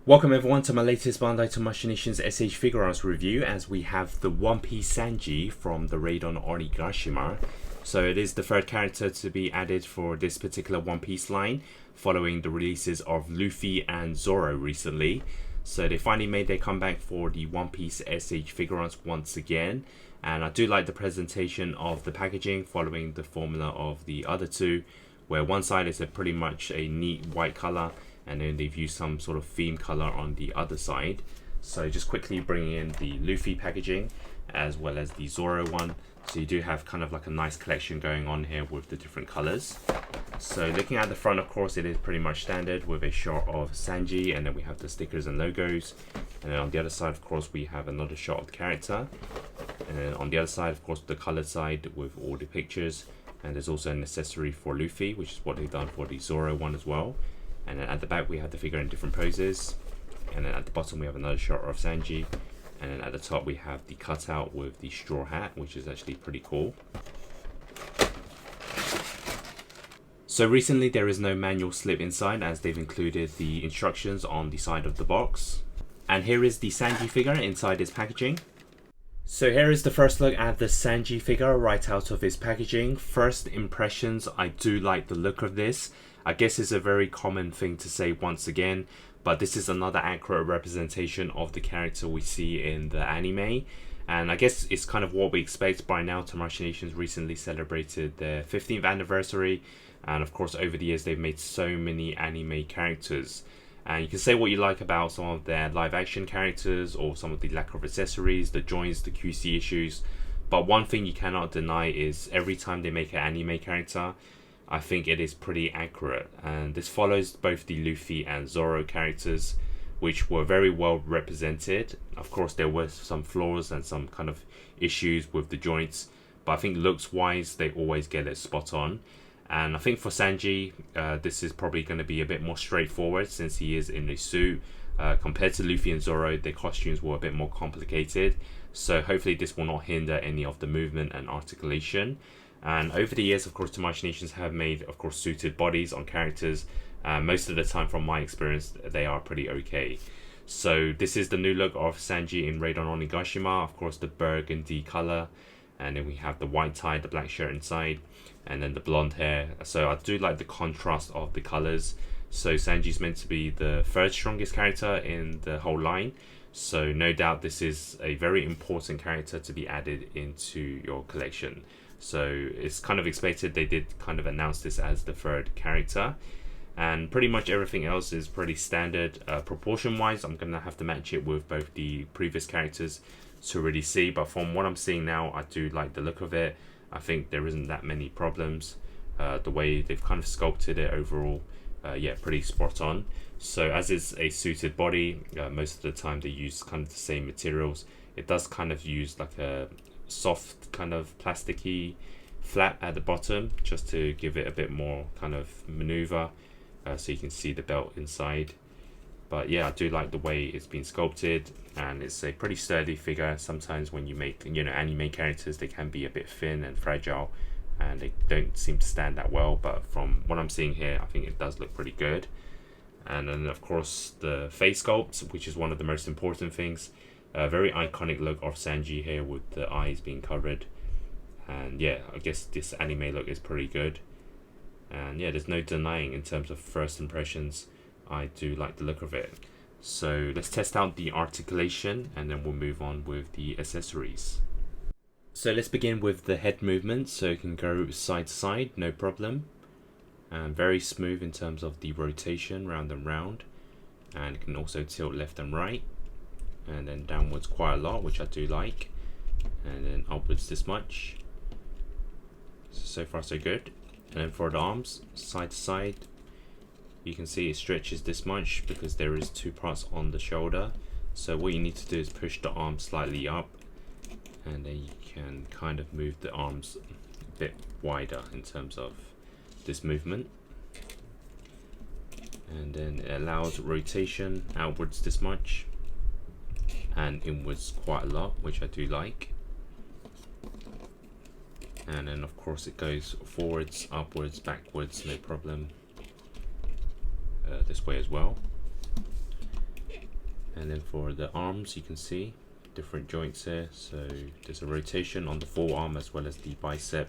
Welcome everyone to my latest Bandai to Machinations SH Figuarts review, as we have the One Piece Sanji from the raid on Onigashima. So it is the third character to be added for this particular One Piece line, following the releases of Luffy and Zoro recently. So they finally made their comeback for the One Piece SH Figuarts once again. And I do like the presentation of the packaging, following the formula of the other two, where one side is pretty much a neat white color, and then they've used some sort of theme color on the other side. So just quickly bringing in the Luffy packaging as well as the Zoro one. So you do have kind of like a nice collection going on here with the different colors. So looking at the front, of course, it is pretty much standard with a shot of Sanji, and then we have the stickers and logos. And then on the other side, of course, we have another shot of the character. And then on the other side, of course, the colored side with all the pictures. And there's also an accessory for Luffy, which is what they've done for the Zoro one as well. And then at the back we have the figure in different poses, and then at the bottom we have another shot of Sanji, and then at the top we have the cutout with the straw hat, which is actually pretty cool. So recently there is no manual slip inside, as they've included the instructions on the side of the box. And here is the Sanji figure inside its packaging. So here is the first look at the Sanji figure right out of its packaging. First impressions, I do like the look of this. I guess it's a very common thing to say once again, but this is another accurate representation of the character we see in the anime. And I guess it's kind of what we expect by now. To Machinations recently celebrated their 15th anniversary, and of course over the years they've made so many anime characters. And you can say what you like about some of their live action characters or some of the lack of accessories, the joints, the QC issues, but one thing you cannot deny is every time they make an anime character, I think it is pretty accurate. And this follows both the Luffy and Zoro characters, which were very well represented. Of course there were some flaws and some kind of issues with the joints, but I think looks wise they always get it spot on. And I think for Sanji, this is probably going to be a bit more straightforward since he is in a suit. Compared to Luffy and Zoro, their costumes were a bit more complicated. So hopefully this will not hinder any of the movement and articulation. And over the years, of course, Machinations have made, of course, suited bodies on characters. Most of the time, from my experience, they are pretty okay. So this is the new look of Sanji in Raid on Onigashima. Of course, the burgundy color. And then we have the white tie, the black shirt inside, and then the blonde hair. So I do like the contrast of the colors. So Sanji's meant to be the third strongest character in the whole line. So no doubt this is a very important character to be added into your collection. So it's kind of expected. They did kind of announce this as the third character. And pretty much everything else is pretty standard. Proportion wise, I'm going to have to match it with both the previous characters to really see, but from what I'm seeing now, I do like the look of it. I think there isn't that many problems. The way they've kind of sculpted it overall, yeah, pretty spot on. So as it's a suited body, most of the time they use kind of the same materials. It does kind of use like a soft kind of plasticky flap at the bottom, just to give it a bit more kind of maneuver, so you can see the belt inside. But yeah, I do like the way it's been sculpted, and it's a pretty sturdy figure. Sometimes when you make, anime characters, they can be a bit thin and fragile, and they don't seem to stand that well. But from what I'm seeing here, I think it does look pretty good. And then of course the face sculpt, which is one of the most important things. A very iconic look of Sanji here with the eyes being covered. And yeah, I guess this anime look is pretty good. And yeah, there's no denying in terms of first impressions, I do like the look of it. So let's test out the articulation, and then we'll move on with the accessories. So let's begin with the head movement. So it can go side to side, no problem. And very smooth in terms of the rotation, round and round. And it can also tilt left and right. And then downwards quite a lot, which I do like. And then upwards this much. So far so good. And then for the arms, side to side, you can see it stretches this much because there is two parts on the shoulder. So what you need to do is push the arm slightly up, and then you can kind of move the arms a bit wider in terms of this movement. And then it allows rotation outwards this much and inwards quite a lot, which I do like. And then of course it goes forwards, upwards, backwards, no problem. This way as well. And then for the arms, you can see different joints here. So there's a rotation on the forearm as well as the bicep.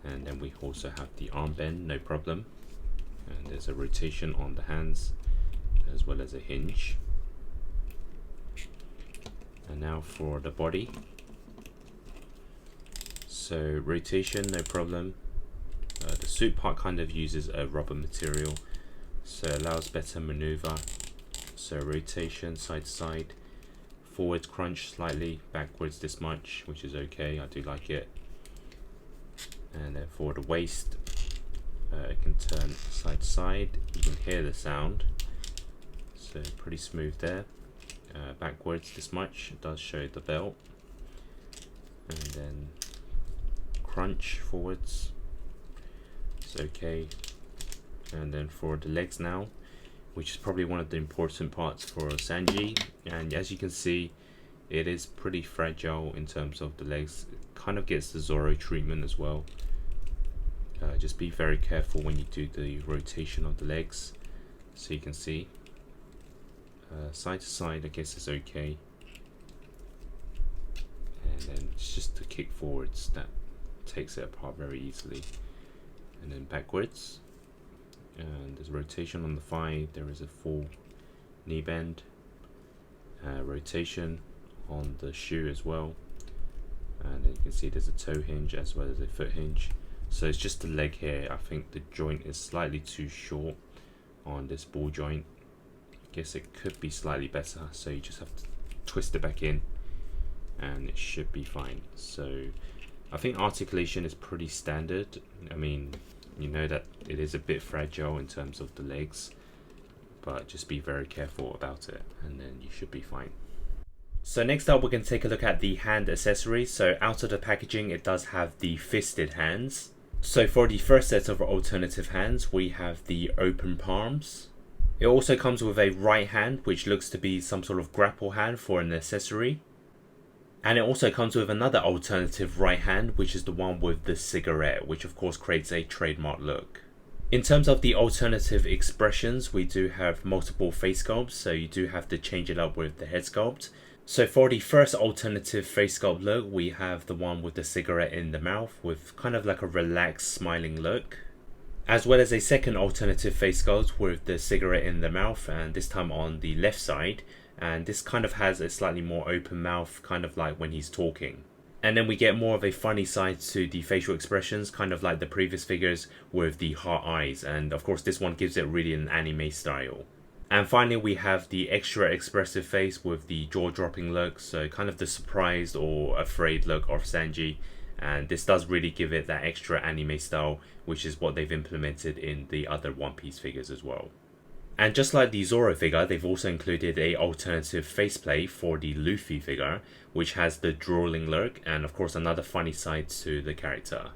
And then we also have the arm bend, no problem. And there's a rotation on the hands as well as a hinge. And now for the body. So rotation, no problem. The suit part kind of uses a rubber material, so it allows better maneuver. So rotation, side to side, forwards crunch slightly, backwards this much, which is okay, I do like it. And then for the waist, it can turn side to side, you can hear the sound, so pretty smooth there. Backwards this much, it does show the belt. And then crunch forwards, it's okay. And then for the legs now, which is probably one of the important parts for Sanji, and as you can see, it is pretty fragile in terms of the legs. It kind of gets the Zoro treatment as well. Just be very careful when you do the rotation of the legs. So you can see side to side, I guess it's okay, and then it's just the kick forwards that takes it apart very easily. And then backwards, and there's rotation on the thigh, there is a full knee bend, rotation on the shoe as well, and then you can see there's a toe hinge as well as a foot hinge. So it's just the leg here, I think the joint is slightly too short on this ball joint. I guess it could be slightly better, so you just have to twist it back in and it should be fine. So I think articulation is pretty standard. I mean, you know that it is a bit fragile in terms of the legs, but just be very careful about it and then you should be fine. So next up, we're going to take a look at the hand accessories. So out of the packaging, it does have the fisted hands. So for the first set of alternative hands, we have the open palms. It also comes with a right hand, which looks to be some sort of grapple hand for an accessory. And it also comes with another alternative right hand, which is the one with the cigarette, which of course creates a trademark look. In terms of the alternative expressions, we do have multiple face sculpts, so you do have to change it up with the head sculpt. So for the first alternative face sculpt look, we have the one with the cigarette in the mouth with kind of like a relaxed smiling look. As well as a second alternative face sculpt with the cigarette in the mouth, and this time on the left side. And this kind of has a slightly more open mouth, kind of like when he's talking. And then we get more of a funny side to the facial expressions, kind of like the previous figures with the heart eyes. And of course this one gives it really an anime style. And finally we have the extra expressive face with the jaw-dropping look, so kind of the surprised or afraid look of Sanji. And this does really give it that extra anime style, which is what they've implemented in the other One Piece figures as well. And just like the Zoro figure, they've also included a alternative faceplate for the Luffy figure, which has the drooling look and of course another funny side to the character.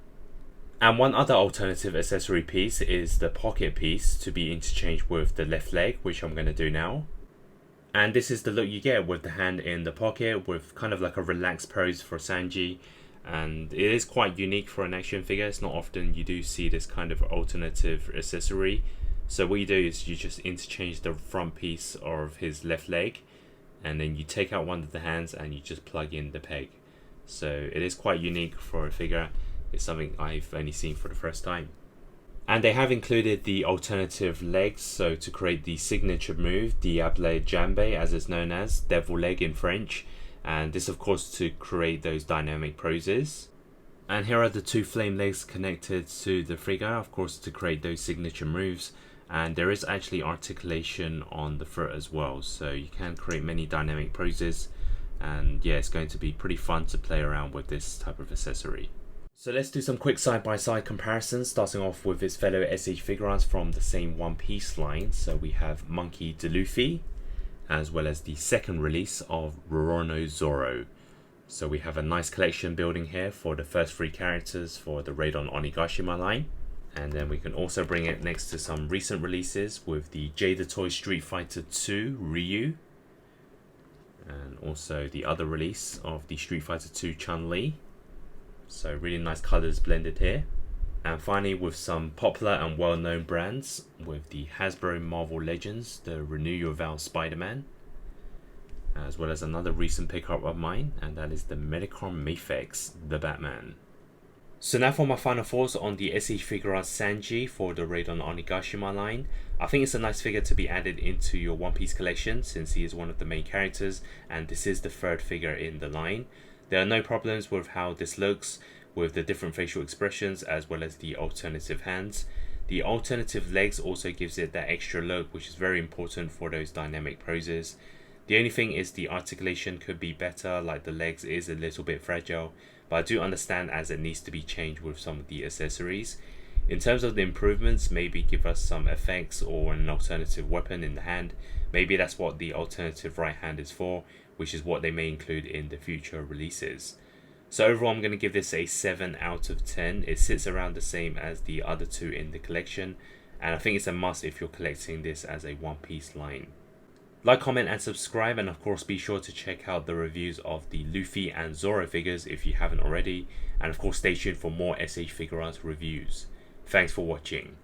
And one other alternative accessory piece is the pocket piece to be interchanged with the left leg, which I'm going to do now. And this is the look you get with the hand in the pocket with kind of like a relaxed pose for Sanji. And it is quite unique for an action figure. It's not often you do see this kind of alternative accessory. So what you do is you just interchange the front piece of his left leg, and then you take out one of the hands and you just plug in the peg. So it is quite unique for a figure. It's something I've only seen for the first time. And they have included the alternative legs, so to create the signature move, Diable Jambe as it's known as, devil leg in French. And this of course to create those dynamic poses. And here are the two flame legs connected to the figure, of course to create those signature moves. And there is actually articulation on the foot as well, so you can create many dynamic poses. And yeah, it's going to be pretty fun to play around with this type of accessory. So let's do some quick side-by-side comparisons, starting off with its fellow SH Figuarts from the same One Piece line. So we have Monkey D. Luffy, as well as the second release of Roronoa Zoro. So we have a nice collection building here for the first three characters for the Raid on Onigashima line. And then we can also bring it next to some recent releases with the Jada Toy Street Fighter 2 Ryu. And also the other release of the Street Fighter 2 Chun-Li. So really nice colours blended here. And finally, with some popular and well-known brands, with the Hasbro Marvel Legends, the Renew Your Vows Spider-Man, as well as another recent pickup of mine, and that is the Medicom Mafex, the Batman. So now for my final thoughts on the SH Figuarts Sanji for the Raid on Onigashima line. I think it's a nice figure to be added into your One Piece collection since he is one of the main characters and this is the third figure in the line. There are no problems with how this looks, with the different facial expressions as well as the alternative hands. The alternative legs also gives it that extra look, which is very important for those dynamic poses. The only thing is the articulation could be better, like the legs is a little bit fragile, but I do understand as it needs to be changed with some of the accessories. In terms of the improvements, maybe give us some effects or an alternative weapon in the hand. Maybe that's what the alternative right hand is for, which is what they may include in the future releases. So overall, I'm going to give this a 7 out of 10. It sits around the same as the other two in the collection, and I think it's a must if you're collecting this as a One Piece line. Like, comment and subscribe, and of course be sure to check out the reviews of the Luffy and Zoro figures if you haven't already, and of course stay tuned for more SH Figuarts reviews. Thanks for watching.